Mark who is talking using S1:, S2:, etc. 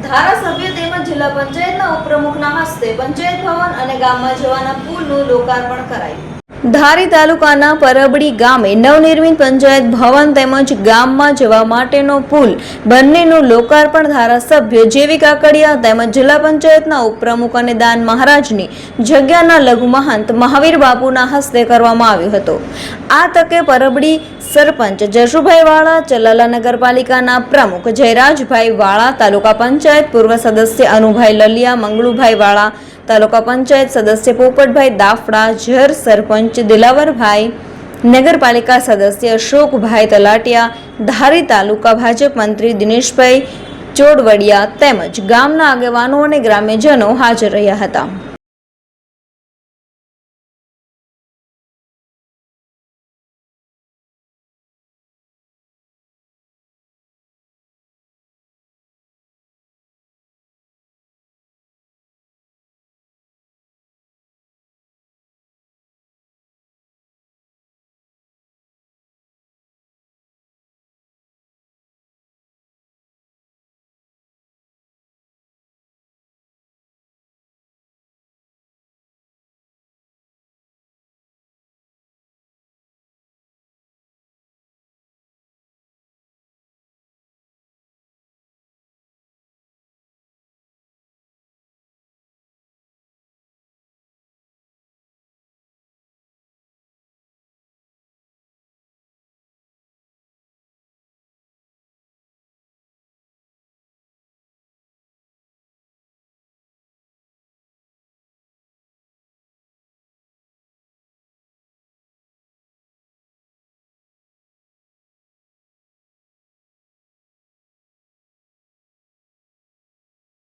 S1: ધારાસભ્ય તેમજ જિલ્લા પંચાયતના ઉપપ્રમુખના હસ્તે પંચાયત ભવન અને ગામમાં જવાના પુલનું લોકાર્પણ કરાયું। ધારી તાલુકાના પરબડી ગામે નવનિર્મિત પંચાયત ભવન તેમજ ગામમાં જવા માટેનો પુલ બંનેનું લોકાર્પણ ધારાસભ્ય જેવી કાકડિયા તેમજ જિલ્લા પંચાયતના ઉપપ્રમુખ અને દાન મહારાજની જગ્યાના લઘુ મહંત મહાવીર બાપુના હસ્તે કરવામાં આવ્યો હતો। આ તકે પરબડી સરપંચ જશુભાઈ વાળા, ચલાલા નગરપાલિકાના પ્રમુખ જયરાજભાઈ વાળા, તાલુકા પંચાયત પૂર્વ સદસ્ય અનુભાઈ લલિયા, મંગળુભાઈ વાળા, તાલુકા પંચાયત સદસ્ય પોપટભાઈ દાફડા, જર સરપંચ દિલાવરભાઈ, નગરપાલિકા સદસ્ય અશોકભાઈ તલાટિયા, ધારી તાલુકા ભાજપ મંત્રી દિનેશભાઈ ચોડવડિયા તેમજ ગામના આગેવાનો અને ગ્રામ્યજનો હાજર રહ્યા હતા।